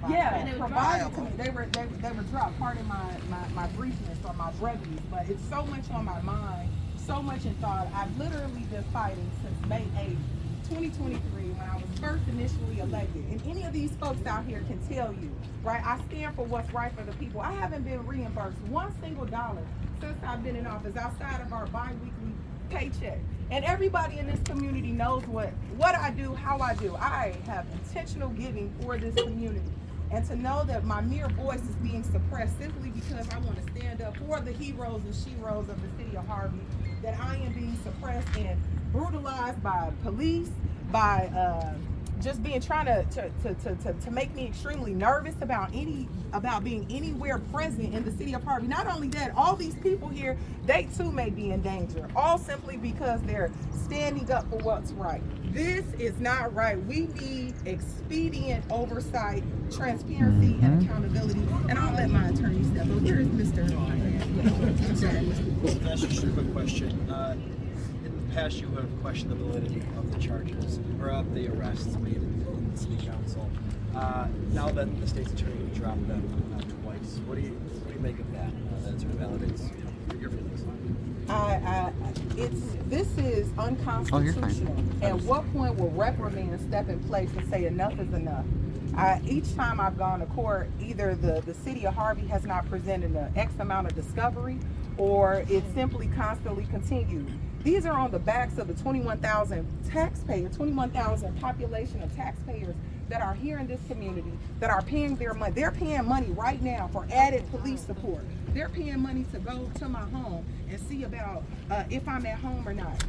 Yeah, provided to me. They were dropped. Pardon my briefness or my brevity, but it's so much on my mind, so much in thought. I've literally been fighting since May 8th, 2023, when I was first initially elected. And any of these folks out here can tell you, right? I stand for what's right for the people. I haven't been reimbursed one single dollar since I've been in office outside of our bi-weekly paycheck. And everybody in this community knows what I do, how I do. I have intentional giving for this community. And to know that my mere voice is being suppressed simply because I want to stand up for the heroes and sheroes of the city of Harvey, that I am being suppressed and brutalized by police, by just being trying to make me extremely nervous about being anywhere present in the city of Harvey. Not only that, all these people here, they too may be in danger, all simply because they're standing up for what's right. This is not right. We need expedient oversight, transparency, and accountability. And I'll let my attorney step up. Where is Mr. I'm sorry. That's just a quick question. In the past, you have questioned the validity of the charges or of the arrests made in the city council. Now that the state's attorney dropped them twice, what do you make of that? That sort of validates your feelings. This is unconstitutional. At what point will reprimands step in place and say enough is enough? Each time I've gone to court, either the city of Harvey has not presented an X amount of discovery, or it simply constantly continues. These are on the backs of the 21,000 taxpayers, 21,000 population of taxpayers that are here in this community, that are paying their money. They're paying money right now for added police support. They're paying money to go to my home and see about if I'm at home or not.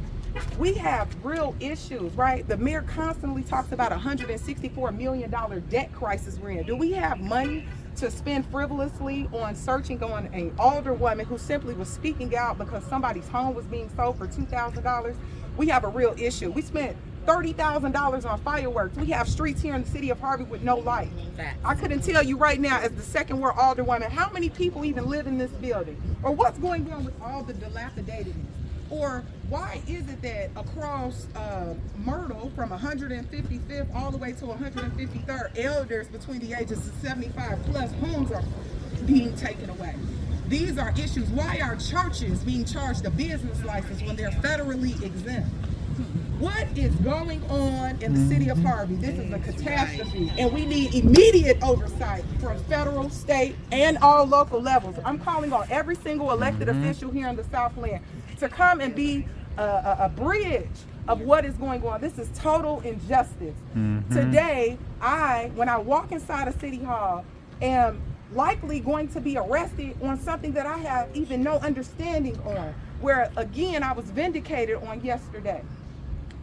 We have real issues, right? The mayor constantly talks about a $164 million debt crisis we're in. Do we have money to spend frivolously on searching on an alderwoman who simply was speaking out because somebody's home was being sold for $2,000? We have a real issue. We spent $30,000 on fireworks. We have streets here in the city of Harvey with no light. I couldn't tell you right now, as the second ward alderwoman, how many people even live in this building, or what's going on with all the dilapidatedness, or why is it that across Myrtle from 155th all the way to 153rd, elders between the ages of 75 plus homes are being taken away? These are issues. Why are churches being charged a business license when they're federally exempt? What is going on in the city of Harvey? This is a catastrophe, and we need immediate oversight from federal, state, and all local levels. I'm calling on every single elected official here in the Southland to come and be a bridge of what is going on. This is total injustice. Today, when I walk inside a city hall, am likely going to be arrested on something that I have even no understanding on, where again I was vindicated on yesterday.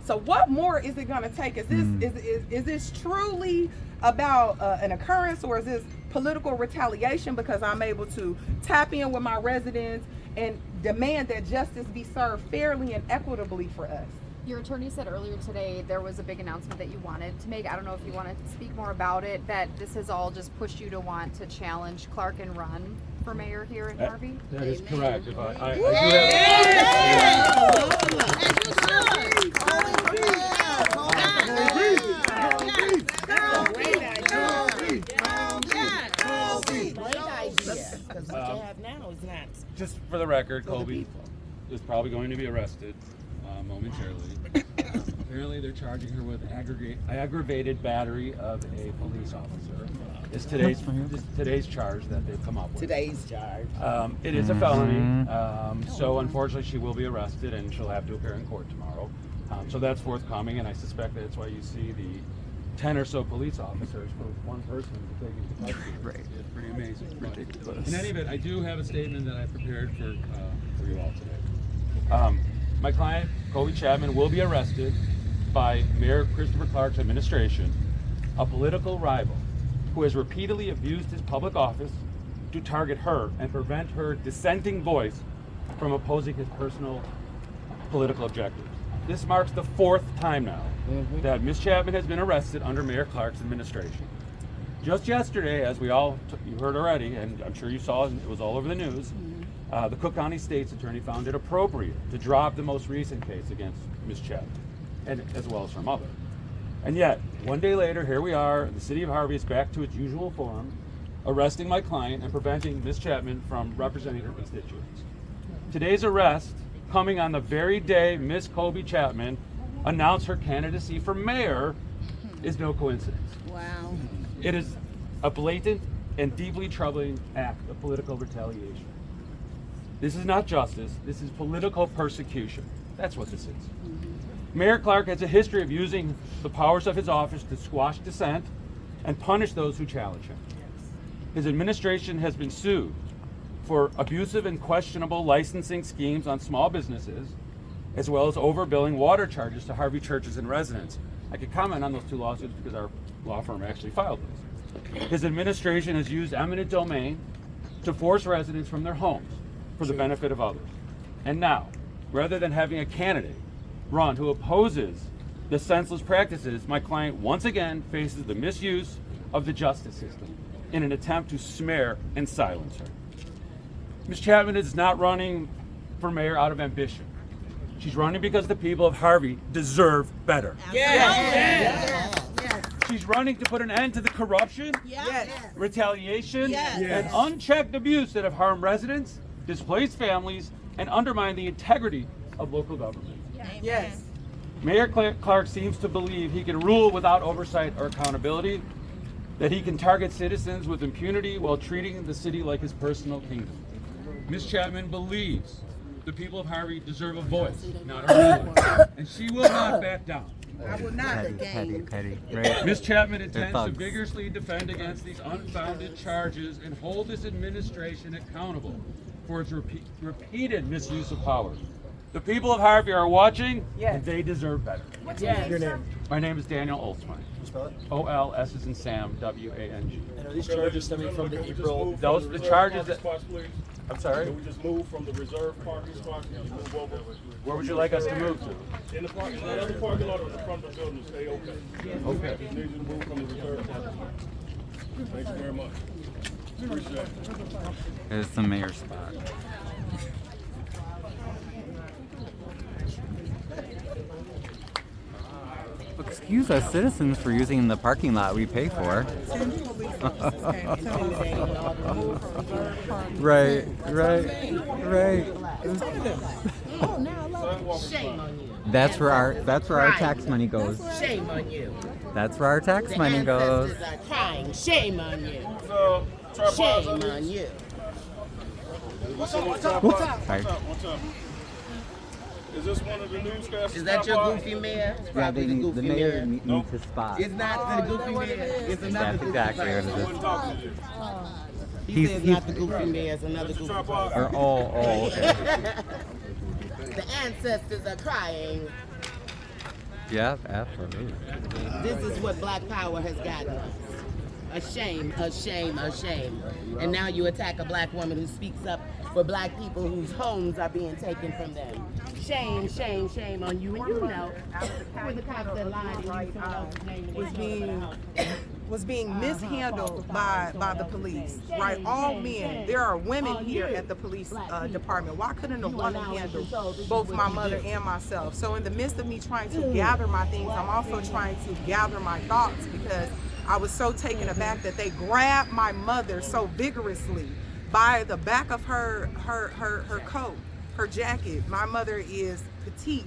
So what more is it going to take? Is this truly about an occurrence, or is this political retaliation because I'm able to tap in with my residents and demand that justice be served fairly and equitably for us? Your attorney said earlier today there was a big announcement that you wanted to make. I don't know if you want to speak more about it, that this has all just pushed you to want to challenge Clark and run for mayor here in Harvey? That is correct. If I Because what you have now is not. just for the record, Kobe is probably going to be arrested momentarily. Apparently, they're charging her with aggravated battery of a police officer. It's today's charge that they've come up with. Today's charge. It is a felony, so unfortunately she will be arrested and she'll have to appear in court tomorrow. So that's forthcoming, and I suspect that's why you see the 10 or so police officers for one person to take into custody. Right. It's pretty amazing. Ridiculous. In any event, I do have a statement that I prepared for you all today. My client, Alderwoman Chapman, will be arrested by Mayor Christopher Clark's administration, a political rival who has repeatedly abused his public office to target her and prevent her dissenting voice from opposing his personal political objectives. This marks the fourth time now that Ms. Chapman has been arrested under Mayor Clark's administration. Just yesterday, as you heard already, and I'm sure you saw it was all over the news, the Cook County State's Attorney found it appropriate to drop the most recent case against Ms. Chapman, and as well as her mother. And yet, one day later, here we are, the city of Harvey is back to its usual form, arresting my client and preventing Ms. Chapman from representing her constituents. Today's arrest, coming on the very day Ms. Colby Chapman announced her candidacy for mayor, is no coincidence. Wow. It is a blatant and deeply troubling act of political retaliation. This is not justice, this is political persecution. That's what this is. Mayor Clark has a history of using the powers of his office to squash dissent and punish those who challenge him. His administration has been sued for abusive and questionable licensing schemes on small businesses, as well as overbilling water charges to Harvey churches and residents. I could comment on those two lawsuits because our law firm actually filed those. His administration has used eminent domain to force residents from their homes for the benefit of others. And now, rather than having a candidate run who opposes the senseless practices, my client once again faces the misuse of the justice system in an attempt to smear and silence her. Ms. Chapman is not running for mayor out of ambition. She's running because the people of Harvey deserve better. She's running to put an end to the corruption, retaliation, and unchecked abuse that have harmed residents, displaced families, and undermined the integrity of local government. Yes. Mayor Clark seems to believe he can rule without oversight or accountability, that he can target citizens with impunity while treating the city like his personal kingdom. Ms. Chapman believes the people of Harvey deserve a voice, not a ruler, and she will not back down. I will not. Petty. Right. Ms. Chapman intends to thugs. vigorously defend against these unfounded charges and hold this administration accountable for its repeated misuse of power. The people of Harvey are watching, and they deserve better. What's your name? My name is Daniel Olswine. Spell it. O-L-S as in Sam, W-A-N-G. And are these charges stemming from the April? Those are the charges that, Please. I'm sorry, Can we just move from the reserve parking spots and just move over? where would you like us to move to? In the parking, in the parking lot or the front of the building, stay okay. Okay. Just need you to move from the reserve parking spots. Thank you very much. Appreciate it. It's the mayor's spot. Excuse us citizens for using the parking lot we pay for. Right. Shame on you. That's where our tax money goes. Shame on you. That's where our tax money goes. Ancestors are crying. Shame on you. Tripod's Shame on on you. What's up? Sorry. What's up? Is this one of the newscasters? Is that your goofy mayor? It's Yeah, probably the goofy the mayor mayor. needs his spot. It's not the goofy mayor. It's another That's goofy exactly what mayor. it is. Wouldn't talk to you. He says not the goofy mayor. It's another goofy Tripod. mayor. Or The ancestors are crying. yeah, absolutely. This is what Black Power has gotten us. A shame, a shame, a shame. And now you attack a black woman who speaks up for black people whose homes are being taken from them. Shame, shame, shame on you. And you know, who were the cops that lied and you found out his name and was being mishandled by the police, right? All men. There are women here at the police department. Why couldn't a woman handle both my mother and myself? So in the midst of me trying to gather my things, I'm also trying to gather my thoughts because I was so taken aback that they grabbed my mother so vigorously by the back of her coat, her jacket. My mother is petite.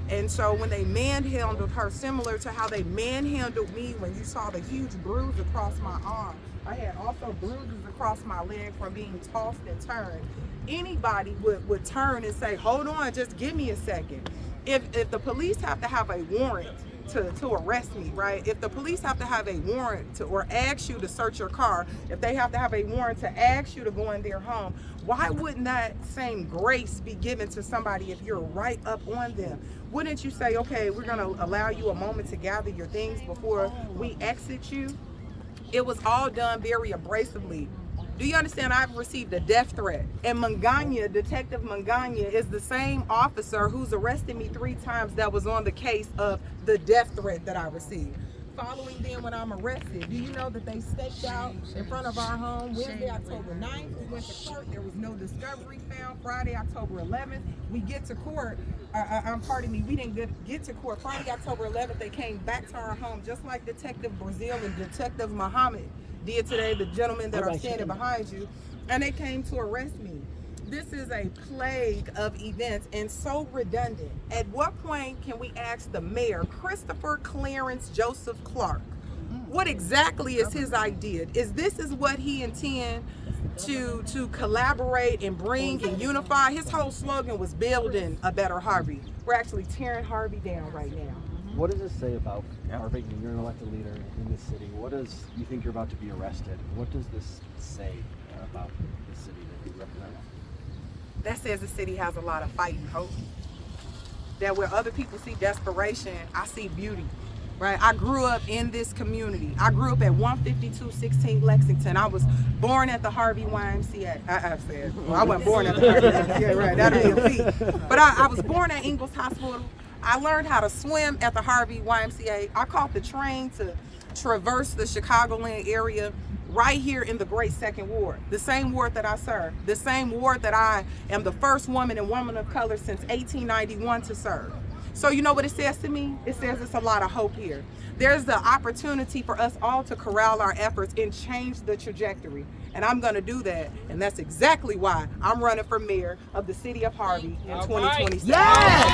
And so when they manhandled her, similar to how they manhandled me when you saw the huge bruise across my arm, I had also bruises across my leg from being tossed and turned. Anybody would turn and say, hold on, just give me a second. If the police have to have a warrant to arrest me, right? If the police have to have a warrant to, or ask you to search your car, if they have to have a warrant to ask you to go in their home, why wouldn't that same grace be given to somebody if you're right up on them? Wouldn't you say, okay, we're gonna allow you a moment to gather your things before we exit you? It was all done very abrasively. Do you understand? I've received a death threat. And Manganya, Detective Manganya, is the same officer who's arrested me 3 times that was on the case of the death threat that I received. following them when I'm arrested. Do you know that they staked out in front of our home Wednesday, October 9th? We went to court. There was no discovery found. Friday, October 11th, we get to court. Pardon me, we didn't get to court. Friday, October 11th, they came back to our home, just like Detective Brazil and Detective Muhammad did today, the gentlemen that are standing behind you, and they came to arrest me. This is a plague of events and so redundant. At what point can we ask the mayor, Christopher Clarence Joseph Clark, what exactly is his idea? Is what he intend to collaborate and bring and unify? His whole slogan was building a better Harvey. We're actually tearing Harvey down right now. What does this say about Harvey? You're an elected leader in this city. What does you think you're about to be arrested? What does this say about the city that you represent? That says the city has a lot of fight and hope. That where other people see desperation, I see beauty. Right? I grew up in this community. I grew up at 15216 Lexington. I was born at the Harvey YMCA. I wasn't born at the Harvey YMCA, right? That'd be a feat. But I was born at Ingalls Hospital. I learned how to swim at the Harvey YMCA. I caught the train to traverse the Chicagoland area right here in the Great Second Ward, the same ward that I serve, the same ward that I am the first woman and woman of color since 1891 to serve. So you know what it says to me? It says it's a lot of hope here. There's the opportunity for us all to corral our efforts and change the trajectory. And I'm going to do that. And that's exactly why I'm running for mayor of the city of Harvey in 2027. Yes!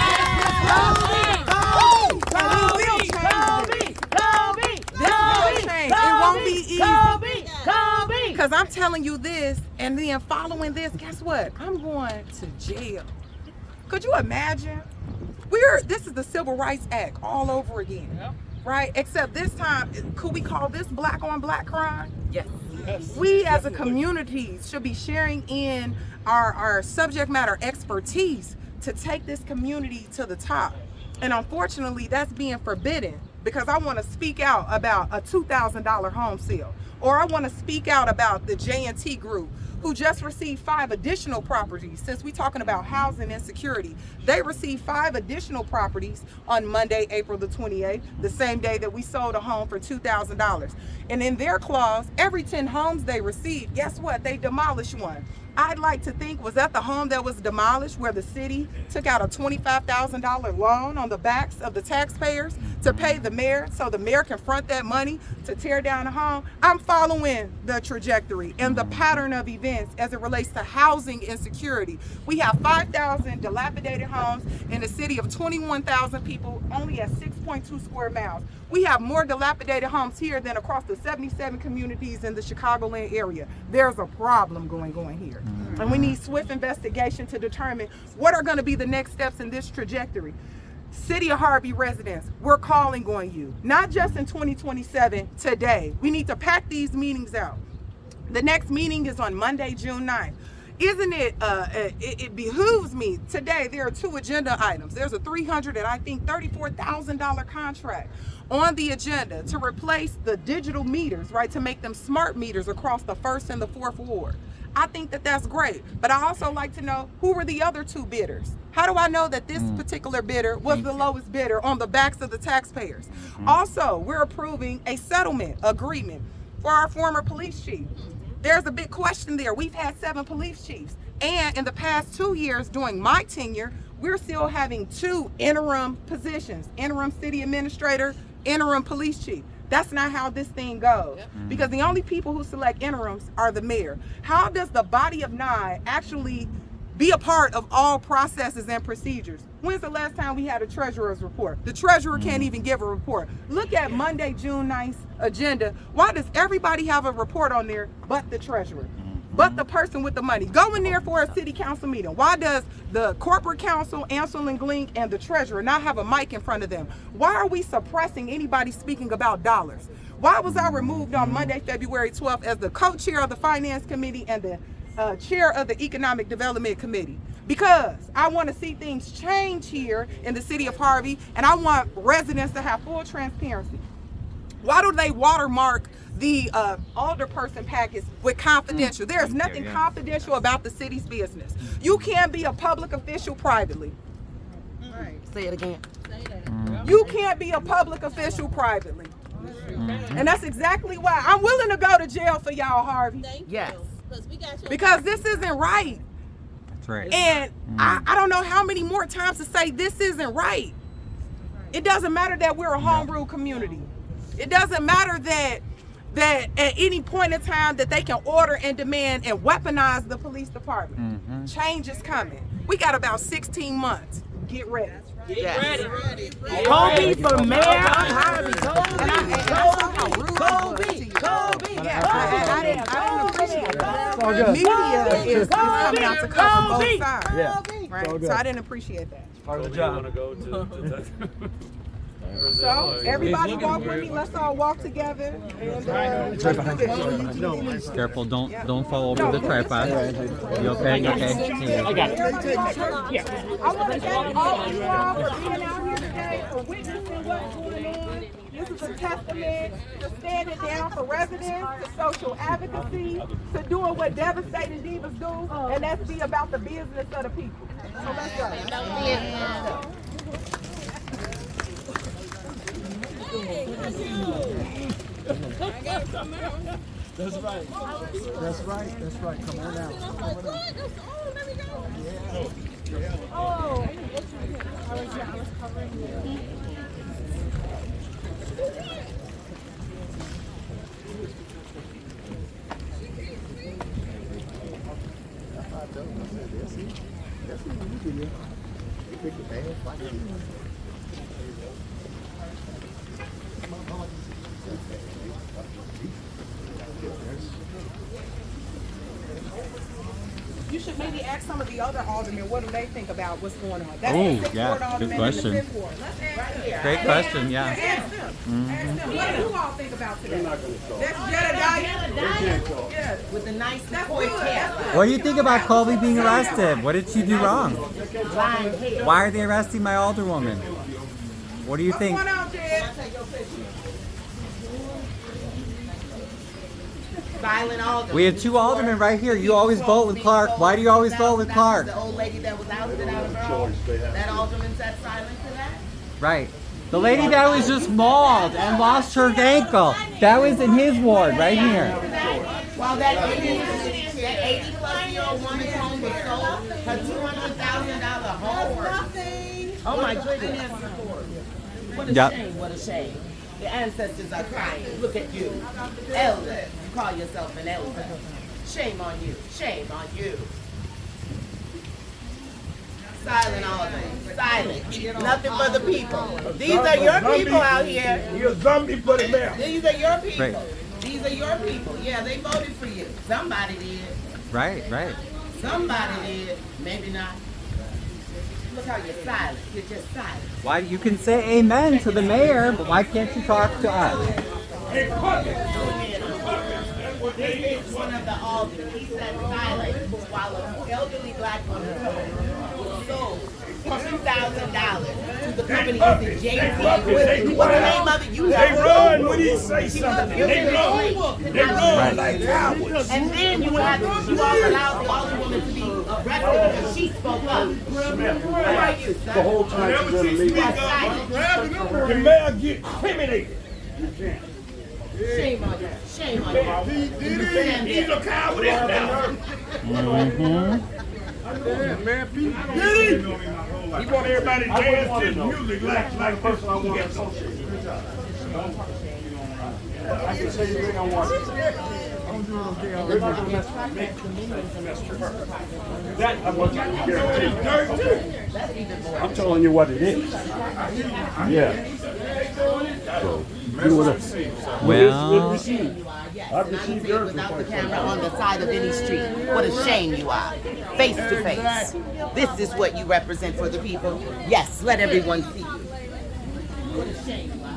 And we will change this. This will change. It won't be easy. Because I'm telling you this, and then following this, guess what? I'm going to jail. Could you imagine? This is the Civil Rights Act all over again, right? Except this time, could we call this black on black crime? Yes. We as a community should be sharing in our subject matter expertise to take this community to the top. And unfortunately, that's being forbidden because I want to speak out about a $2,000 home sale, or I want to speak out about the J&T group who just received 5 additional properties. Since we're talking about housing insecurity, they received 5 additional properties on Monday, April the 28th, the same day that we sold a home for $2,000. And in their clause, every 10 homes they received, guess what? They demolished one. I'd like to think, was that the home that was demolished where the city took out a $25,000 loan on the backs of the taxpayers to pay the mayor so the mayor can front that money to tear down a home? I'm following the trajectory and the pattern of events as it relates to housing insecurity. We have 5,000 dilapidated homes in a city of 21,000 people, only at 6.2 square miles. We have more dilapidated homes here than across the 77 communities in the Chicagoland area. There's a problem going on here. And we need swift investigation to determine what are going to be the next steps in this trajectory. City of Harvey residents, we're calling on you, not just in 2027, today. We need to pack these meetings out. The next meeting is on Monday, June 9th. Isn't it, it behooves me today, there are 2 agenda items. There's a $334,000 contract on the agenda to replace the digital meters, right, to make them smart meters across the 1st and the 4th ward. I think that that's great, but I also like to know who were the other 2 bidders. How do I know that this particular bidder was the lowest bidder on the backs of the taxpayers? Also, we're approving a settlement agreement for our former police chief. There's a big question there. We've had 7 police chiefs, and in the past 2 years during my tenure, we're still having 2 interim positions, interim city administrator, interim police chief. That's not how this thing goes, because the only people who select interims are the mayor. How does the body of 9 actually be a part of all processes and procedures? When's the last time we had a treasurer's report? The treasurer can't even give a report. Look at Monday, June 9th agenda. Why does everybody have a report on there but the treasurer? But the person with the money? Go in there for a city council meeting. Why does the corporate counsel, Ansel and Glink, and the treasurer not have a mic in front of them? Why are we suppressing anybody speaking about dollars? Why was I removed on Monday, February 12th as the co-chair of the Finance Committee and the chair of the Economic Development Committee? Because I want to see things change here in the city of Harvey, and I want residents to have full transparency. Why do they watermark the alderperson package with confidential? There's nothing confidential about the city's business. You can't be a public official privately. Say it again. You can't be a public official privately. And that's exactly why I'm willing to go to jail for y'all, Harvey. Yes. Because this isn't right. That's right. And I don't know how many more times to say this isn't right. It doesn't matter that we're a home rule community. It doesn't matter that at any point in time that they can order and demand and weaponize the police department. Change is coming. We got about 16 months. Get ready. Yes. Kobe for mayor of Harvey. Kobe. I didn't appreciate that. The media is coming out to cover both sides. Yeah. Right? So I didn't appreciate that. Part of the You want job. to go to So everybody walk with me. Let's all walk together. And, let's do this. Careful, don't fall over the tripod. You okay? You okay? I got it. I want to thank all of you all for being out here today, for witnessing what's going on. This is a testament to standing down for residents, to social advocacy, to doing what devastating divas do, and that's be about the business of the people. So let's go. That's right. That's right. That's right. Come on out. Come on out. You should maybe ask some of the other aldermen what do they think about what's going on. That's Oh, the Sixth yeah, Ward good alderman question. and the Fifth Ward. Let's ask them. Great question, yeah. Ask them. Ask them. What do you all think about today? That's Jedediah. Yeah. With the nice That's koi good. tail. That's good. What do you think about Colby being arrested? What did she do wrong? Blind hair. Why are they arresting my alderwoman? What do you What's think? going on, Jed? Silent alderman. We have two aldermen right here. You always vote with Clark. Why do you always vote with Clark? The old lady that was ousted out of her home. That alderman sat silent to that? Right. The lady that was just mauled and lost her ankle. That was in his ward right here. While that 80-plus-year-old woman's home was sold, her $200,000 home. Oh my goodness. What a Yep. shame, what a shame. The ancestors are crying. Look at you. Elder. You call yourself an elder. Shame on you. Shame on you. Silent alderman. Silent. Nothing for the people. These are your people out here. You're a zombie for the mayor. These are your people. Right. These are your people. Yeah, they voted for you. Somebody did. Right. Somebody did. Maybe not. Look how you're silent. You're just silent. Why you can say amen to the mayor, but why can't you talk to us? Hey, fuck it. This is one of the aldermen. He sat silent while an elderly black woman was sold for $2,000 to the company that the JT. What's the name of it? You They run when he say something. They run. They run like cowards. And then you all allowed the alderwoman to be arrested because she spoke up. Who are you, The sir? whole time she's gonna leave. You are silent. The mayor get intimidated. Shame on you. Shame on you. He's a coward now. Man, Pete, did he? He want everybody to dance to his music like a person I want to associate. I can say anything I want. That I want you to guarantee. I'm telling you what it is. Yeah. So, do what Well, Yes, and I can say it without the camera on the side of any street. What a shame you are. Face to face. This is what you represent for the people. Yes, let everyone see you. What a shame you are.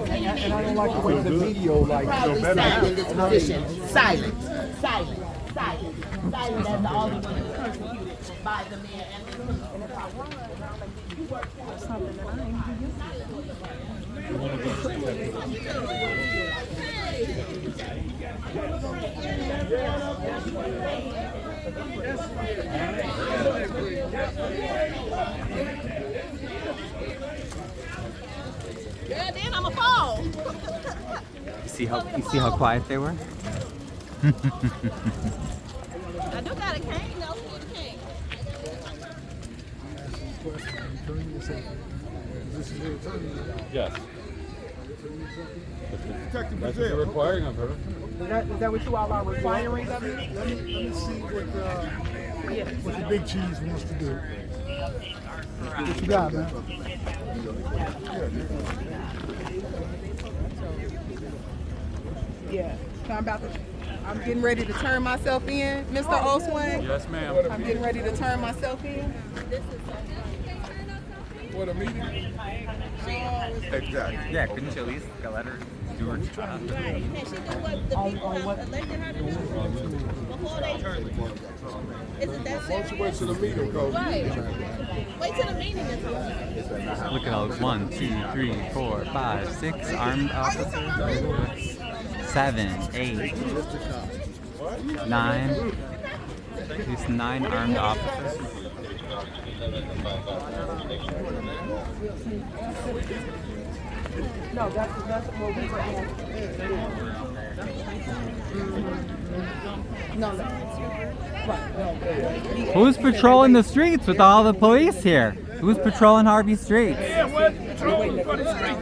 And I don't like the way the video like Proudly stand in this position. Silent. Silent. Silent. Silent as the alderman is persecuted by the mayor and the police. You work for something that I ain't Yeah, then I'ma fall. see how quiet they were? I do got a cane though. Who need a cane? Yes. That's what you're requiring of her. Is that what you all are requiring of me? Let me see what the big cheese wants to do. What you got, man? Yeah. So I'm getting ready to turn myself in, Mr. Osway. Yes, ma'am. I'm getting ready to turn myself in. What a meeting? Exactly. Yeah, couldn't you at least let her do her job? Right. Can she do what the people have elected her to do before they? Isn't that Why don't you wait till the meeting goes? right? Wait till the meeting is over. Look at all 1, 2, 3, 4, 5, 6 armed officers. 7, 8, 9. These 9 armed officers. No, that's what we were asking. No. Right. Who's patrolling the streets with all the police here? Who's patrolling Harvey streets? Yeah, what? Patrolling for the street.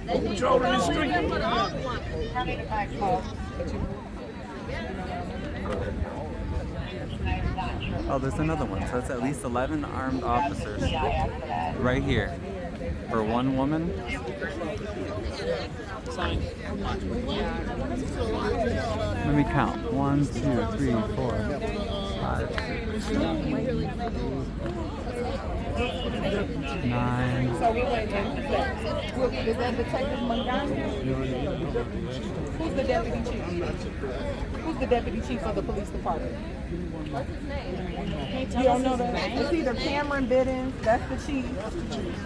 Patrolling the street. Oh, there's another one. So it's at least 11 armed officers right here for one woman. Let me count. 1, 2, 3, 4, 5, 6, 9. So we went in. Is that Detective Montgomery? Who's the deputy chief? Who's the deputy chief of the police department? What's his name? You don't know that? It's either Cameron Biddens, that's the chief,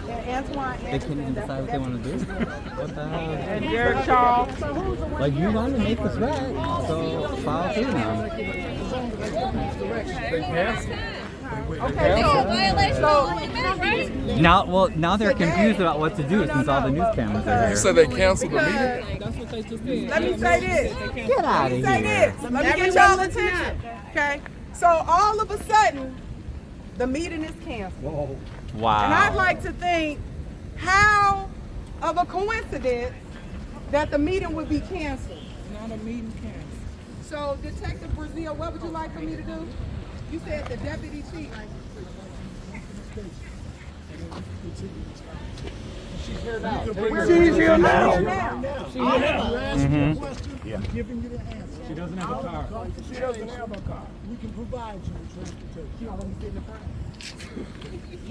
and Antoine They can't even decide what they want to do. What the hell? and Jared Charles. So who's the one? Like, you want to make the threat, so follow through now. Okay, Now they're confused about what to do since all the news cameras are here. So they canceled the meeting? let me say this. Get out of Say here. this. Let me get y'all attention. Okay. So all of a sudden, the meeting is canceled. And I'd Wow. like to think how of a coincidence that the meeting would be canceled. Not a meeting canceled. So Detective Brazil, what would you like for me to do? You said the deputy chief. She's here now. She's here now. Giving you the answer. She doesn't have a car. She doesn't have a car. We can provide you with transportation. You don't want to get in the car?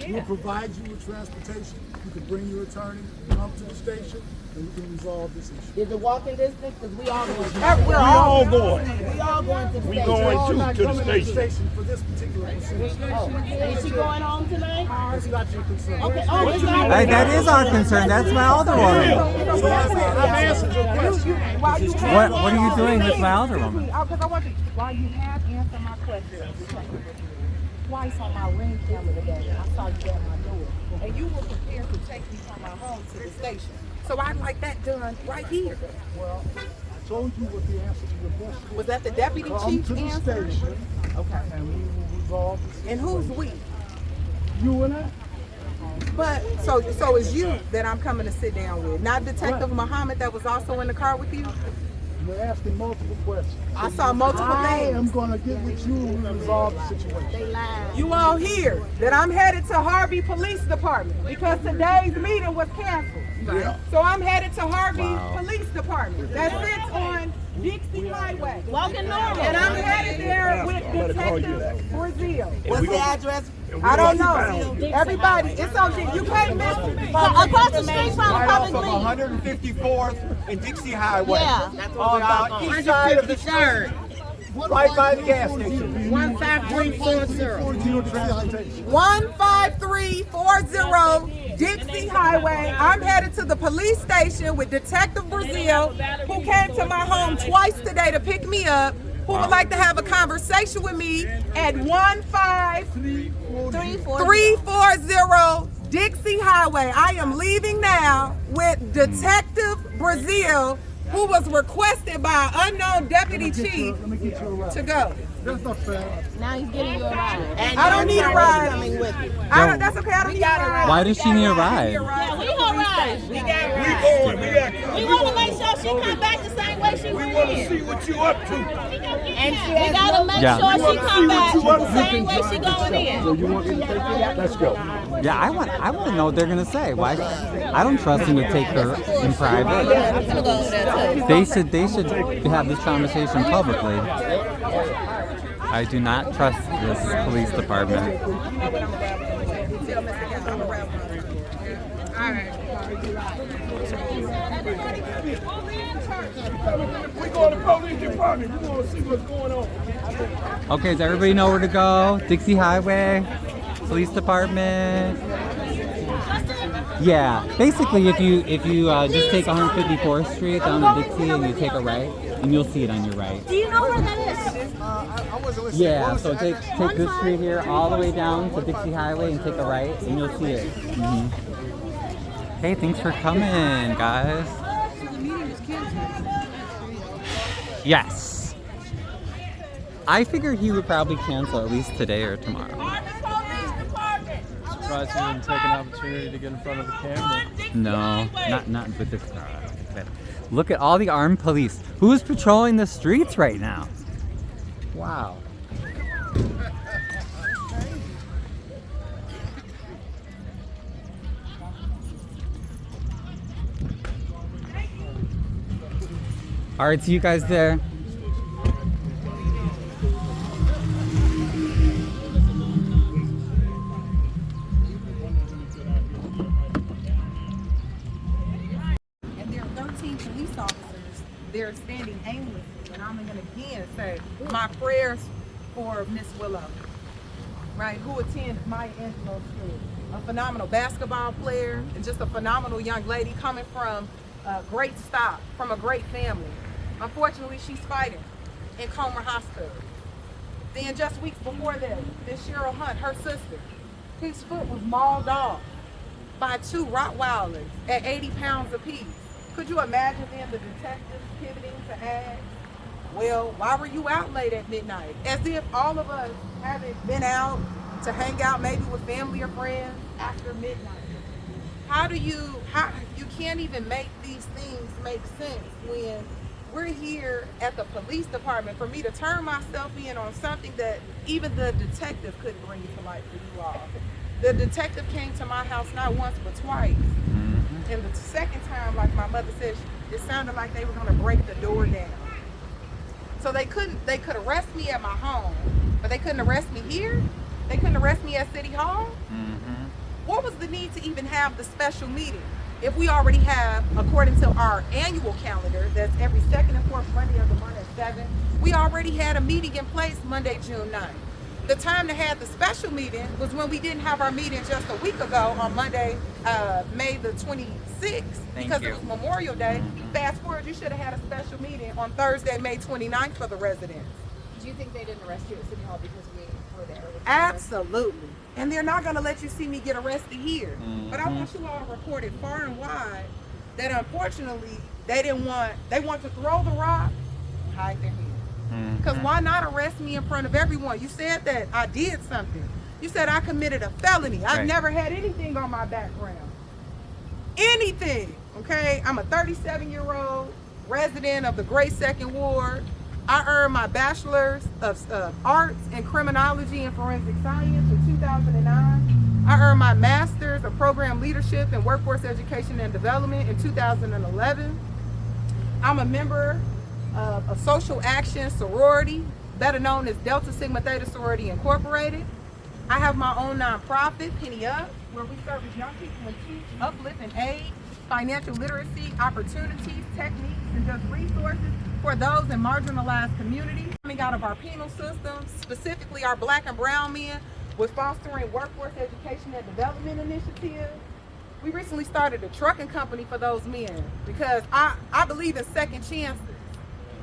We'll provide you with transportation. You can bring your attorney, come to the station, and we can resolve this issue. Is it walking distance? Because we all going. We all going. We all going to the We station. going We're all not to the coming to the station. station for this particular procedure. Is she going home tonight? It's not your concern. Okay. Oh, it's not. Hey, that is our concern. That's my Alderwoman. I've answered your question. What are you doing with my Alderwoman? Because I want you, while you have answered my question, twice on my ring camera today, I saw you at my door, and you were prepared to take me from my home to the station. So I'd like that done right here. Well, I told you what the answer to your question Was that the deputy Come chief's to the answer? station, Okay. and we will resolve this. And who's we? You and I. But so it's you that I'm coming to sit down with, not Detective Muhammad that was also in the car with you. You're asking multiple questions. I saw multiple I am things. going to get with you and resolve the situation. You all hear that I'm headed to Harvey Police Department because today's meeting was canceled. Yeah. So I'm headed to Harvey Police Department that sits on Dixie Highway. Walking normal. And I'm headed there with Detective Brazil. What's the address? I don't know. Everybody, it's on you can't miss me. Across the street from Right off Public of League. 154th and Dixie Highway. Yeah. On the east side of the street. Right by the gas station. 15340. 15340 Dixie Highway. I'm headed to the police station with Detective Brazil, who came to my home twice today to pick me up, who would like to have a conversation with me at 15340 Dixie Highway. I am leaving now with Detective Brazil, who was requested by an unknown deputy chief Let me get you a ride. to go. That's not fair. Now he's getting you a ride. And I don't need a ride. Coming with you. That's okay. I don't need a ride. Why does she need a ride? Yeah, we gonna ride. We got rides. We want to make sure she come back the same way she went in. See what you up to. And we gotta make Yeah. sure she come back the same way she going in. So you want me to take you? Let's go. Yeah, I want to know what they're gonna say. Why? I don't trust them to take her in private. I'm gonna go over there too. They should have this conversation publicly. I do not trust this police department. We go to the police department. We want to see what's going on. Okay, does everybody know where to go? Dixie Highway, police department. Yeah, basically, if you just take 154th Street down to Dixie and you take a right, and you'll see it on your right. Do you know where that is? Yeah, so take this street here all the way down to Dixie Highway and take a right, and you'll see it. Hey, thanks for coming, guys. Yes. I figured he would probably cancel at least today or tomorrow. Surprised you didn't take an opportunity to get in front of the camera. No, not with this car. But look at all the armed police. Who is patrolling the streets right now? Wow. All right, see you guys there. And there are 13 police officers. They're standing aimlessly. And I'm going to again say my prayers for Miss Willow, right, who attends Maya Angelou School. A phenomenal basketball player and just a phenomenal young lady coming from a great stock, from a great family. Unfortunately, she's fighting in Comer Hospital. Then just weeks before that, Miss Cheryl Hunt, her sister, his foot was mauled off by 2 Rottweilers at 80 pounds apiece. Could you imagine then the detectives pivoting to ask, well, why were you out late at midnight? As if all of us haven't been out to hang out maybe with family or friends after midnight. You can't even make these things make sense when we're here at the police department for me to turn myself in on something that even the detective couldn't bring to light for you all. The detective came to my house not once but twice. And the second time, like my mother said, it sounded like they were gonna break the door down. So they could arrest me at my home, but they couldn't arrest me here? They couldn't arrest me at City Hall? What was the need to even have the special meeting? If we already have, according to our annual calendar, that's every second and fourth Monday of the month at 7, we already had a meeting in place Monday, June 9th. The time to have the special meeting was when we didn't have our meeting just a week ago on Monday, May the 26th, because it was Memorial Day. Fast forward, you should have had a special meeting on Thursday, May 29th for the residents. Do you think they didn't arrest you at City Hall because we were there? Absolutely. And they're not going to let you see me get arrested here. But I want you all to report it far and wide that unfortunately they want to throw the rock and hide their head. Because why not arrest me in front of everyone? You said that I did something. You said I committed a felony. I've never had anything on my background. Anything, okay? I'm a 37-year-old resident of the Great Second Ward. I earned my bachelor's of arts in criminology and forensic science in 2009. I earned my master's of program leadership and workforce education and development in 2011. I'm a member of a social action sorority, better known as Delta Sigma Theta Sorority Incorporated. I have my own nonprofit, Penny Up, where we service young people and teach, uplift, and aid financial literacy, opportunities, techniques, and just resources for those in marginalized communities. Coming out of our penal system, specifically our Black and brown men, with fostering workforce education and development initiatives. We recently started a trucking company for those men because I believe in second chances,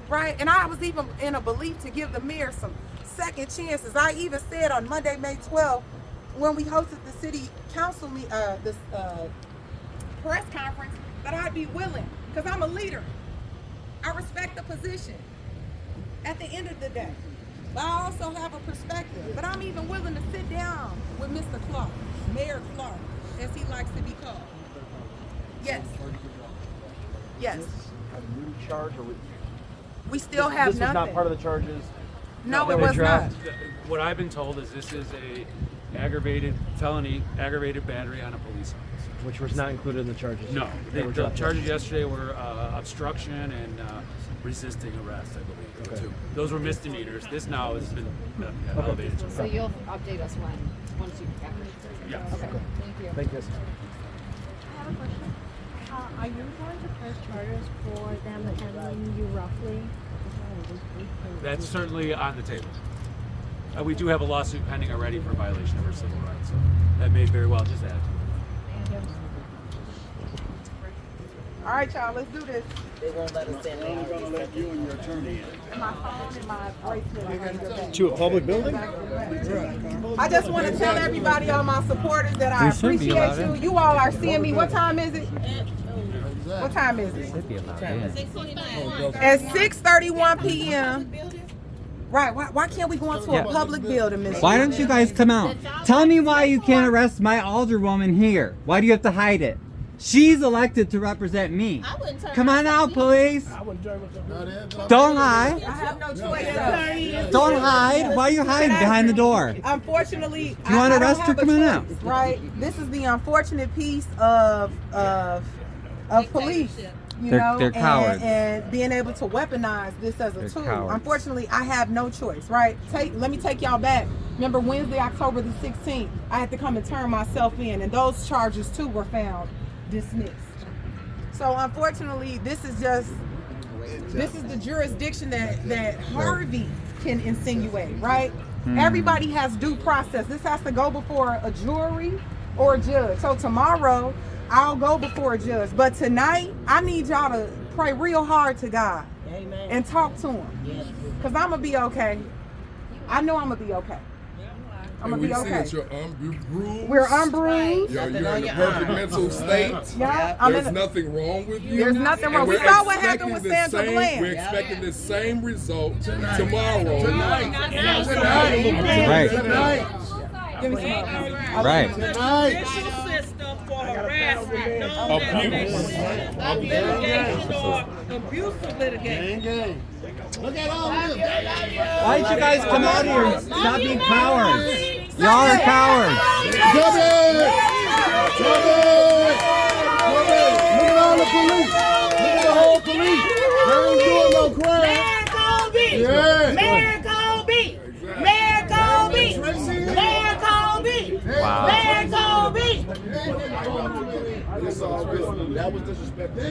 right? And I was even in a belief to give the mayor some second chances. I even said on Monday, May 12th, when we hosted the city council press conference, that I'd be willing, because I'm a leader. I respect the position at the end of the day. But I also have a perspective. But I'm even willing to sit down with Mr. Clark, Mayor Clark, as he likes to be called. Yes. Yes. A new charge, or We still have this nothing. was not part of the charges? No, that it were was not. dropped? What I've been told is this is a aggravated felony, aggravated battery on a police officer. Which was not included in the charges? No, They were the dropped. charges yesterday were obstruction and resisting arrest, I believe. Okay. Too. Those were misdemeanors. This now has been elevated to. So you'll update us once you get Yeah. Okay, thank you. Thank you. I have a question. Are you going to press charges for them handling you roughly? That's certainly on the table. We do have a lawsuit pending already for violation of our civil rights, so that may very well just add to it. All right, y'all, let's do this. They won't let us in there. My phone and my bracelet. To a public building? I just want to tell everybody, all my supporters, that I We should be appreciate allowed you. in. You all are seeing me. What time is it? What time is it? Should be allowed in. At 6:31 p.m. Right. Why can't we go into Yeah. a public building, Miss? Why don't you guys come out? Tell me why you can't arrest my alderwoman here. Why do you have to hide it? She's elected to represent me. Come on out, police. Don't hide. I have no choice. Don't hide. Why are you hiding behind the door? Unfortunately, You want I to don't arrest her? have a Come on choice, out. Right. This is the unfortunate piece of police. You know, They're cowards. and being able to weaponize this as a They're tool. cowards. Unfortunately, I have no choice, right? Let me take y'all back. Remember Wednesday, October the 16th, I had to come and turn myself in, and those charges too were found dismissed. So unfortunately, this is the jurisdiction that Harvey can insinuate, right? Everybody has due process. This has to go before a jury or a judge. So tomorrow, I'll go before a judge. But tonight, I need y'all to pray real hard to God. Amen. And talk to him. Because I'm going to be okay. I know I'm going to be okay. I'm going to be okay. that you're unbruised. We're unbruised. You're in a perfect mental state. Yeah, There's nothing wrong with you. There's nothing wrong. And We we're saw what happened expecting with the Sandra same- Bland. We're expecting the same result tomorrow. Right. Give me some. Right. system for harassment, litigation or abusive litigation. Why did you guys come out here and stop being cowards? Y'all are cowards. Look at all the police. Look at the whole police. They ain't doing no crime. Mayor Colby! Yeah. Mayor Colby! Mayor Colby! Mayor Colby! Wow. Mayor Colby! That was disrespectful.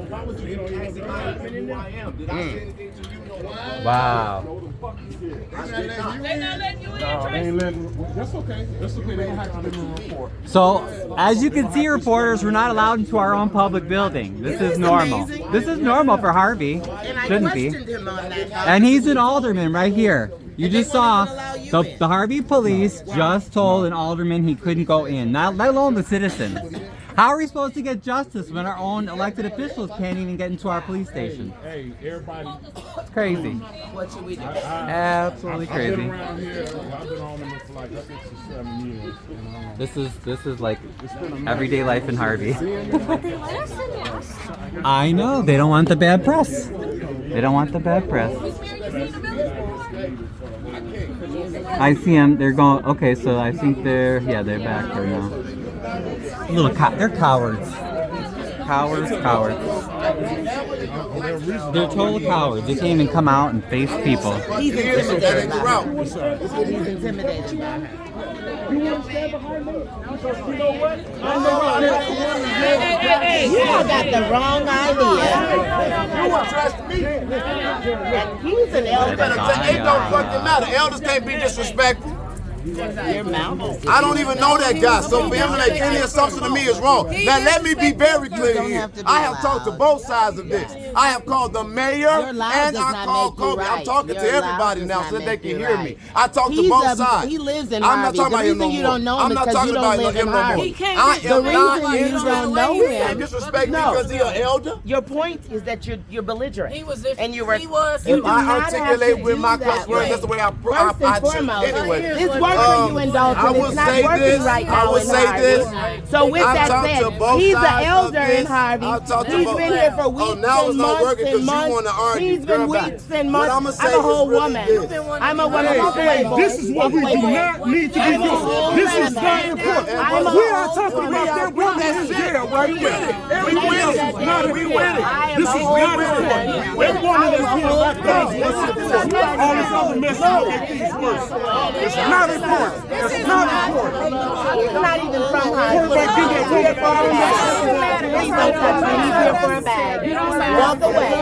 Why would you ask my opinion who I am? Did I say anything to you? No. Wow. They not letting you in, They ain't letting. That's okay. That's okay. They don't have to give me a report. So, as you can see, reporters, we're not allowed into our own public building. This is normal. This is normal for Harvey. And I Shouldn't be. questioned him on that. And he's an alderman right here. You just saw the Harvey police just told an alderman he couldn't go in, not let alone the citizens. How are we supposed to get justice when our own elected officials can't even get into our police station? Hey, everybody. It's crazy. What should we do? Absolutely I've been crazy. around here. I've been on them for like 6 or 7 years. And, This is like everyday life in Harvey. I know, they don't want the bad press. They don't want the bad press. I see them. They're going. Okay, so I think they're back here now. They're cowards. Cowards. They're total cowards. They can't even come out and face people. He's intimidated by her. He's intimidated by her. You all got the wrong idea. You won't trust me. And he's an elder. It don't fucking matter. Elders can't be disrespectful. Your mouth is I don't even know that guy, so for him to make any assumption to me is wrong. Now let me be very clear here. I have talked to both sides of this. I have called the mayor Your loud and does I not called make you Kobe. I'm right. talking Your to loud everybody does now not so they make can you hear right. me. I talk to He's both sides. He lives in I'm Harvey. not talking The about him reason no you more. don't know him I'm is not because talking you about don't live him in no Harvey. more. He can't I just The am go not reason you don't know You him. can't disrespect me No. because he's an elder. Your point is that you're belligerent. He was if and you were. he was. You If do I not have to articulate with do my that cuss words, way. that's the way I First and choose. foremost, Anyway, this work for you in Dalton. I will It's not say working this. right I now will in say Harvey. this. So with I've that talked to said, both he's an sides of elder in this. Harvey. I've talked to He's both- been here for weeks Oh, now it's and not months working and 'cause you months. wanna argue. He's been Girl, back. weeks and What months. I'ma say I'm a whole is really woman. this. I'm a woman. Walk away, boy. This is what we Walk away, do boy. not need to be I'm a doing. whole This is woman. not important. I'm a We are whole talking woman. about that brother in jail right there. Everything else is not We important. win it. I am This a is whole not woman. important. That woman that's being locked up. All this other mess will make things worse. It's not important. It's not important. He's not even from Harvey. What about you that He's here for a bag. Please don't touch me. He's here for a bag. Walk away.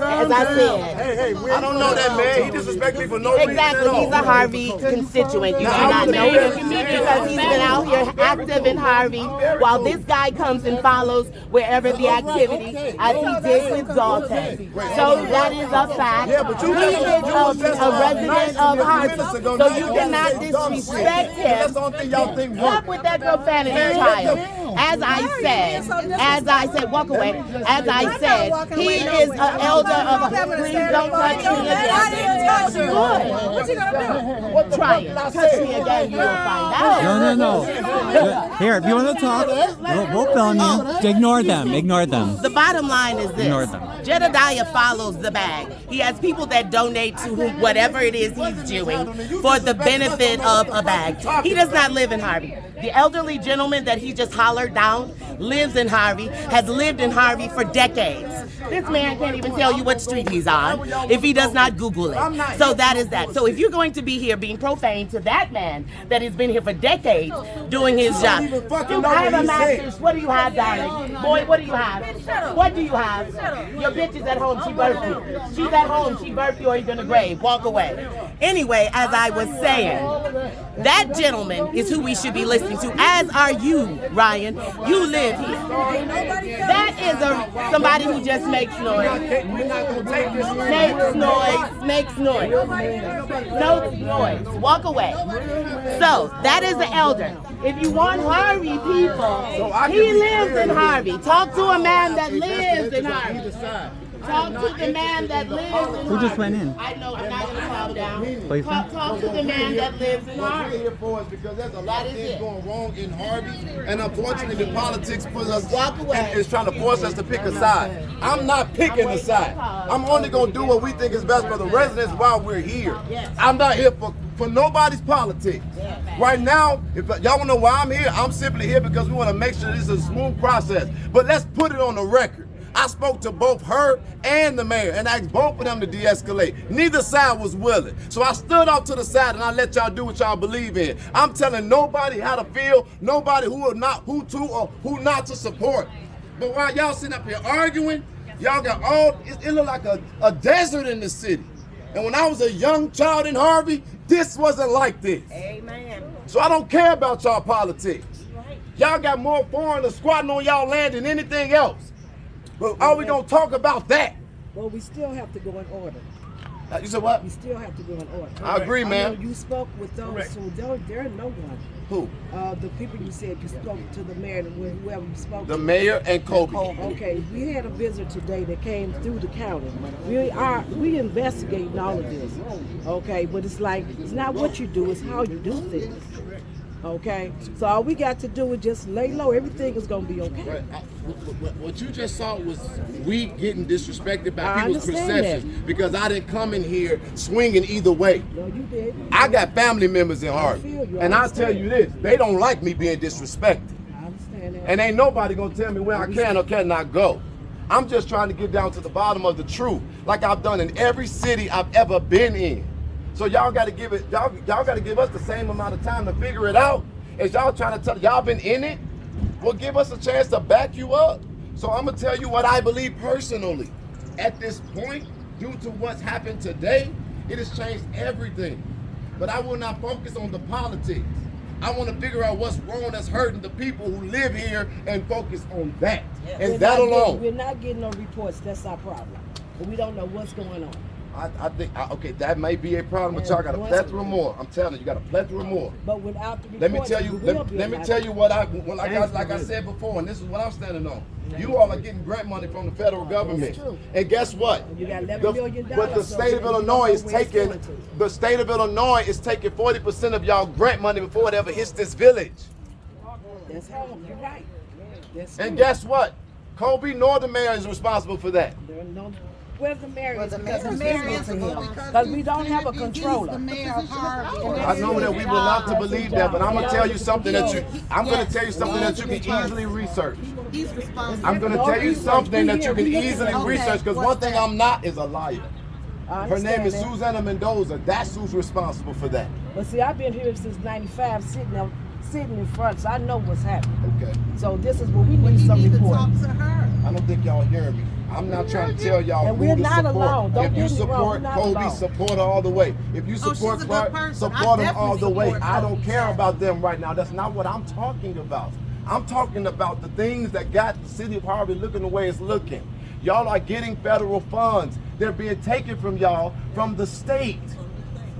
As I said. Hey, I don't know that man. He disrespects me for no reason at Exactly. all. He's a Harvey constituent. You do not know him because he's been out here active in Harvey while this guy comes and follows wherever the activity as he did with Dalton. So that is a fact. Yeah, but you He is a resident of Harvey. So you cannot disrespect him. That's the only thing y'all think Stop works. with that profanity, child. As I said, walk away. As I said, he is an elder of. Please don't touch me again. Good. What you gonna do? Try it. Touch me again, you will find out. No. Here, if you want to talk, we'll film you. Ignore them. Ignore them. The bottom line is this. Ignore them. Jedediah follows the bag. He has people that donate to whatever it is he's doing for the benefit of a bag. He does not live in Harvey. The elderly gentleman that he just hollered down lives in Harvey, has lived in Harvey for decades. This man can't even tell you what street he's on if he does not Google it. So that is that. So if you're going to be here being profane to that man that has been here for decades doing his job, I have a master's. What do you have, darling? Boy, what do you have? What do you have? Your bitch is at home. She birthed you. She's at home. She birthed you or you're going to grave. Walk away. Anyway, as I was saying, that gentleman is who we should be listening to, as are you, Ryan. You live here. That is somebody who just makes noise. Makes noise. No noise. Walk away. So, that is the elder. If you want Harvey people, he lives in Harvey. Talk to a man that lives in Harvey. Talk to the man that lives in Who just went in? I know, I'm not going to calm down. Please, Talk to the man that lives in Harvey. Here for us because there's a lot of That is things it. going wrong in Harvey, and unfortunately, politics puts us Walk away. and is trying to force us to pick a side. I'm not picking a side. I'm only gonna do what we think is best for the residents while we're here. I'm not here for nobody's politics. Right now, if y'all wanna know why I'm here, I'm simply here because we want to make sure this is a smooth process. But let's put it on the record. I spoke to both her and the mayor and asked both of them to de-escalate. Neither side was willing. So I stood off to the side and I let y'all do what y'all believe in. I'm telling nobody how to feel, nobody who to or who not to support. But while y'all sitting up here arguing, y'all got it looked like a desert in the city. And when I was a young child in Harvey, this wasn't like this. Amen. So I don't care about y'all politics. Y'all got more foreigners squatting on y'all land than anything else. But are we gonna talk about that? Well, we still have to go in order. You said what? We still have to go in order. I agree, man. You spoke with those who they're no one. Who? The people you said you spoke to, the mayor and whoever you spoke to. The mayor and Kobe. Okay, we had a visitor today that came through the county. We investigating all of this. Okay, but it's like it's not what you do, it's how you do things. Okay, so all we got to do is just lay low. Everything is gonna be okay. Right. What you just saw was we getting disrespected by I people's understand perceptions because I didn't come in here swinging either way. No, you did. I got family members in Harvey, feel you. I and I'll understand. tell you this: they don't like me being disrespected, I understand that. and ain't nobody gonna tell me where I can or cannot go. I'm just trying to get down to the bottom of the truth, like I've done in every city I've ever been in. So y'all got to give it. Y'all got to give us the same amount of time to figure it out. As y'all trying to tell, y'all been in it. Well, give us a chance to back you up. So I'm gonna tell you what I believe personally. At this point, due to what's happened today, it has changed everything. But I will not focus on the politics. I want to figure out what's wrong that's hurting the people who live here and focus on that. We're And that not alone. getting- we're not getting no reports. That's our problem. But we don't know what's going on. I think, okay, that may be a problem, but y'all got a plethora more. I'm telling you, you got a plethora more. But without the reports, Let me tell you, we will be let me allowed tell to- you what like I said before, and this is what I'm standing on. You all are getting grant money from the federal government. true. And guess what? You got $11 million, But the so state of we don't Illinois know is where it's taking going to. the state of Illinois is taking 40% of y'all grant money before it ever hits this village. That's home. You're right. That's And true. guess what? Colby nor the mayor is responsible for that. There are no- Where's the mayor? Well, the Because mayor- it's the mayor visible is to the- him. Because we don't have a controller. I know that we would love to believe that, but I'm gonna tell you something that you can easily research. He's responsible. I'm gonna tell you something that you can easily research, because one thing I'm not is a liar. I Her name is understand that. Susanna Mendoza. That's who's responsible for that. But see, I've been here since '95, sitting in front, so I know what's happening. Okay. So this is what we need some reports. I don't think y'all hearing me. I'm not trying to tell y'all And who we're to not support. alone. Don't If you get me wrong, we're support not Colby, alone. support her all the way. If you support she's a good Clark, person. support I them all the definitely way. support I don't Colby care Chapman. about them right now. That's not what I'm talking about. I'm talking about the things that got the city of Harvey looking the way it's looking. Y'all are getting federal funds. They're being taken from y'all from the state.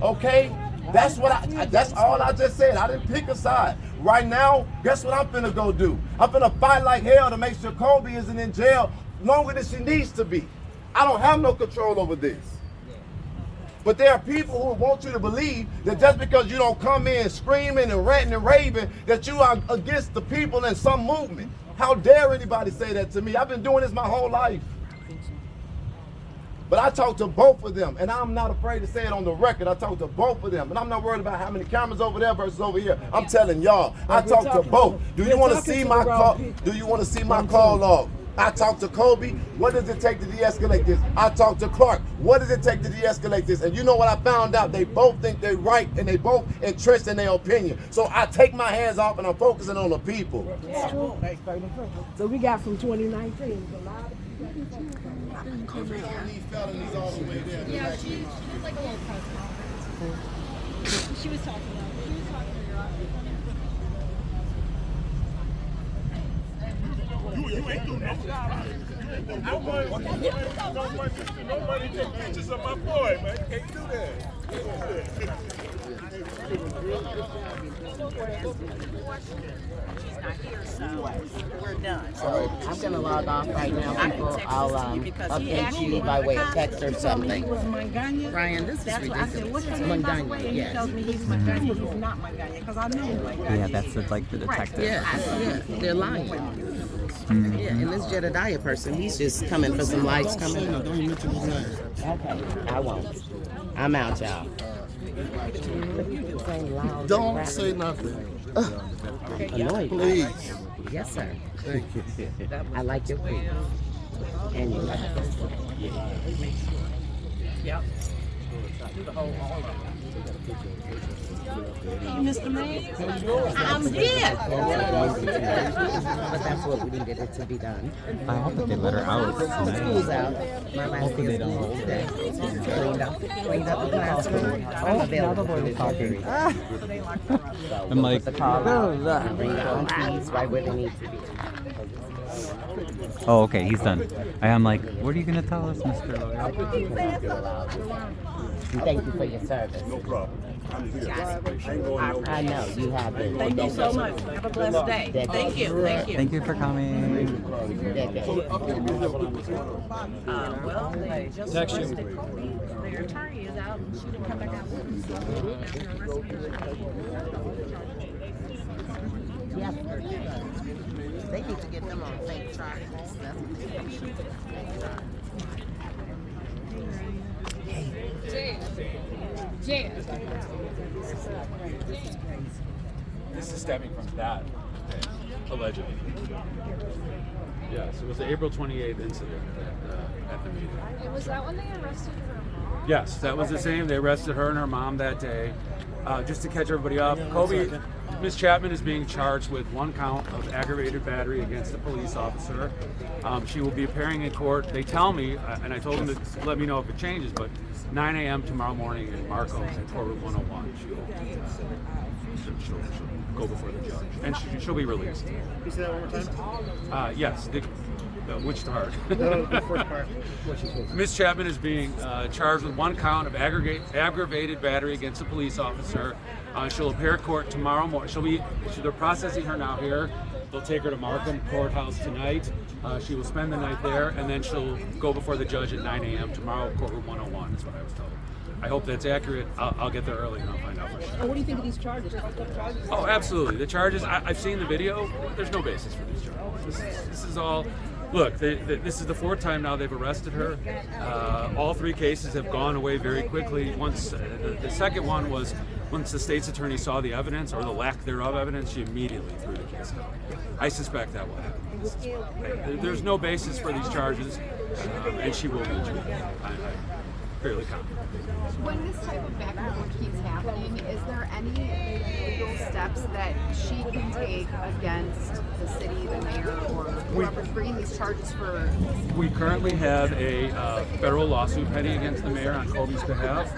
Okay? That's all I just said. I didn't pick a side. Right now, guess what I'm finna go do? I'm finna fight like hell to make sure Colby isn't in jail longer than she needs to be. I don't have no control over this. But there are people who want you to believe that just because you don't come in screaming and ranting and raving, that you are against the people in some movement. How dare anybody say that to me? I've been doing this my whole life. But I talked to both of them, and I'm not afraid to say it on the record. I talked to both of them, and I'm not worried about how many cameras over there versus over here. I'm telling y'all, I talked to both. Do you want to see my call? Do you want to see my call log? I talked to Colby. What does it take to de-escalate this? I talked to Clark. What does it take to de-escalate this? And you know what I found out? They both think they're right, and they both entrenched in their opinion. So I take my hands off, and I'm focusing on the people. So we got from 2019. a lot of- Yeah, she's like a little press conference. She was talking to your office. You ain't doing no job. Nobody take pictures of my boy, man. You can't do that. We're done. So I'm gonna log off right now, people. I'll update you by way of text or something. Ryan, this is That's what I ridiculous. said. What's his name, by the way? And he Yes. tells me he's Magana. He's not Magana because I know him. Yeah, that's the detective. Yeah, they're lying. Yeah, and this Jedediah person, he's just coming for some likes. Coming. Okay, I won't. I'm out, y'all. Don't say nothing. Annoyed. Please. Yes, sir. Thank you. I like your food. And you. Yep. Mr. Mayor, I'm here. But that's what we needed it to be done. I hope that they let her out tonight. School's out. My last day of school today. Cleaned up the classroom. I'm available for this talking. I'm like, The call out. And bring the aunties right where they need to be. oh, okay, he's done. I am like, what are you gonna tell us, Mr. Lawyer? And thank you for your service. No problem. I'm here. I ain't going nowhere. I know you have been. Thank you so much. Have a blessed day. Thank you. Thank you. Thank you for coming. Well, they just Text you. arrested Colby. Their attorney is out, and she didn't come back out with them. So they're arresting her. Yes. They need to get them on fake charges. That's what they should do. Jay. This is stemming from that, allegedly. Yes, it was the April 28th incident at the meeting. Was that when they arrested her mom? Yes, that was the same. They arrested her and her mom that day. Just to catch everybody up, Colby Ms. Chapman is being charged with 1 count of aggravated battery against a police officer. She will be appearing in court. They tell me, and I told them to let me know if it changes, but 9 a.m. tomorrow morning in Markham at courtroom 101. She'll go before the judge, and she'll be released. Can you say that one more time? Yes. Which part? The first part. Ms. Chapman is being charged with 1 count of aggravated battery against a police officer. She'll appear at court tomorrow morning. They're processing her now here. They'll take her to Markham Courthouse tonight. She will spend the night there, and then she'll go before the judge at 9 a.m. tomorrow, courtroom 101 is what I was told. I hope that's accurate. I'll get there early and I'll find out for sure. What do you think of these charges? Oh, absolutely. The charges, I've seen the video. There's no basis for these charges. This is all... Look, this is the 4th time now they've arrested her. All 3 cases have gone away very quickly. Once the second one was once the state's attorney saw the evidence or the lack thereof evidence, she immediately threw the case out. I suspect that will happen. There's no basis for these charges, and she will be adjudicated. I'm fairly confident. When this type of back and forth keeps happening, is there any legal steps that she can take against the city, the mayor, or whoever's bringing these charges for? We currently have a federal lawsuit pending against the mayor on Kobe's behalf.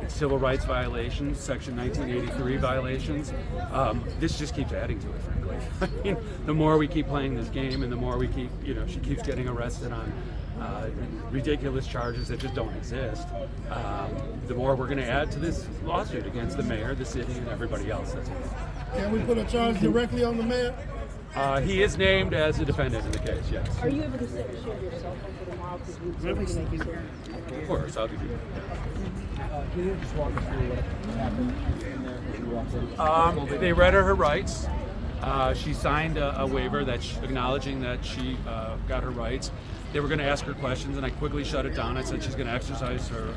It's civil rights violations, Section 1983 violations. This just keeps adding to it, frankly. I mean, the more we keep playing this game and the more we keep, she keeps getting arrested on ridiculous charges that just don't exist, the more we're going to add to this lawsuit against the mayor, the city, and everybody else. Can we put a charge directly on the mayor? He is named as a defendant in the case, yes. Are you able to share your cell phone for tomorrow? Because we can Of course, I'll give you. Can you just walk us through what happened in there as you walked in? They read her rights. She signed a waiver acknowledging that she got her rights. They were going to ask her questions, and I quickly shut it down. I said she's going to exercise her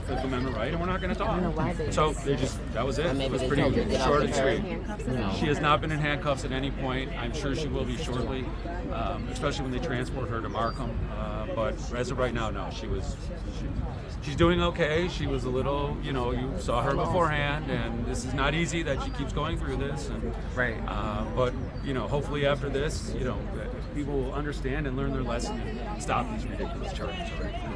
Fifth Amendment right, and we're not going to talk. So that was it. It was pretty short and sweet. She has not been in handcuffs at any point. I'm sure she will be shortly, especially when they transport her to Markham. But as of right now, no. She's doing okay. She was a little, you saw her beforehand, and this is not easy that she keeps going through this. And, Right. But hopefully after this, people will understand and learn their lesson and stop these ridiculous charges.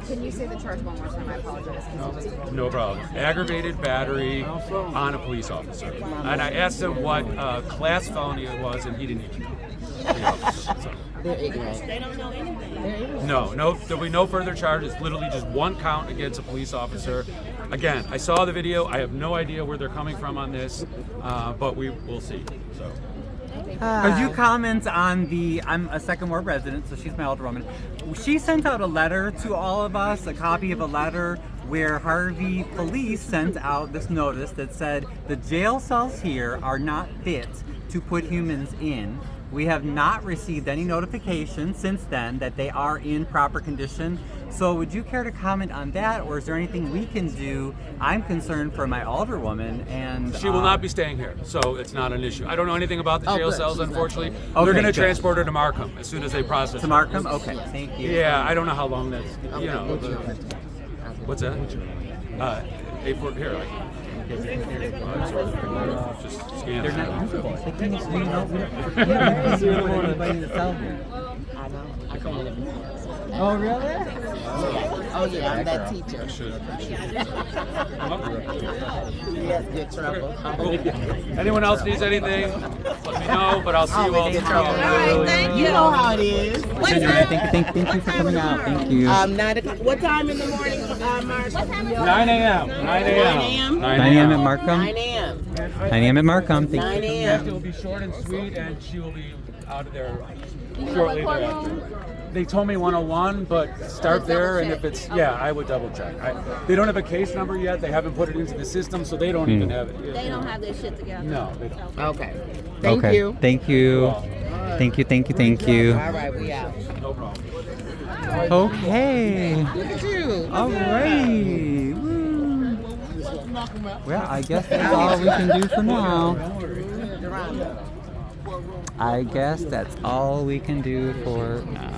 Can you say the charge one more time? I apologize. No problem. Aggravated battery on a police officer. And I asked him what class felony it was, and he didn't even know. So. They're ignorant. They don't know anything. No, there'll be no further charges. Literally just 1 count against a police officer. Again, I saw the video. I have no idea where they're coming from on this, but we'll see. So. Could you comment on I'm a second ward resident, so she's my alderwoman. She sent out a letter to all of us, a copy of a letter where Harvey Police sent out this notice that said the jail cells here are not fit to put humans in. We have not received any notification since then that they are in proper condition. So would you care to comment on that, or is there anything we can do? I'm concerned for my alderwoman, and She will not be staying here, so it's not an issue. I don't know anything about the jail cells, unfortunately. Okay, They're going to good. transport her to Markham as soon as they process to her. Markham? Okay, thank you. Yeah, I don't know how long that's, What's that? A4, here, just scan They're it. not usable. They can't use anybody to sell here. I know. I come in every day. Oh, really? Oh yeah, I'm that teacher. Yes, good trouble. Anyone else needs anything, let me know, but I'll see you all tomorrow. Thank you. You know how it is. Thank you for coming out. Thank you. 9 o'clock. What time in the morning, Marsh? 9 a.m. 9 a.m. 9 a.m. at Markham. 9 a.m. 9 a.m. at Markham. Thank 9 you. a.m. It will be short and sweet, and she will be out of there shortly thereafter. They told me 101, but start there, and if it's, I would double check. They don't have a case number yet. They haven't put it into the system, so they don't even have it. They don't have their shit together. No, they don't. Okay. Thank Okay. you. Thank you. Thank you. Thank you. Thank you. All right, we out. No problem. Okay. Look at you. All right. Woo. Well, I guess that's all we can do for now. I guess that's all we can do for now.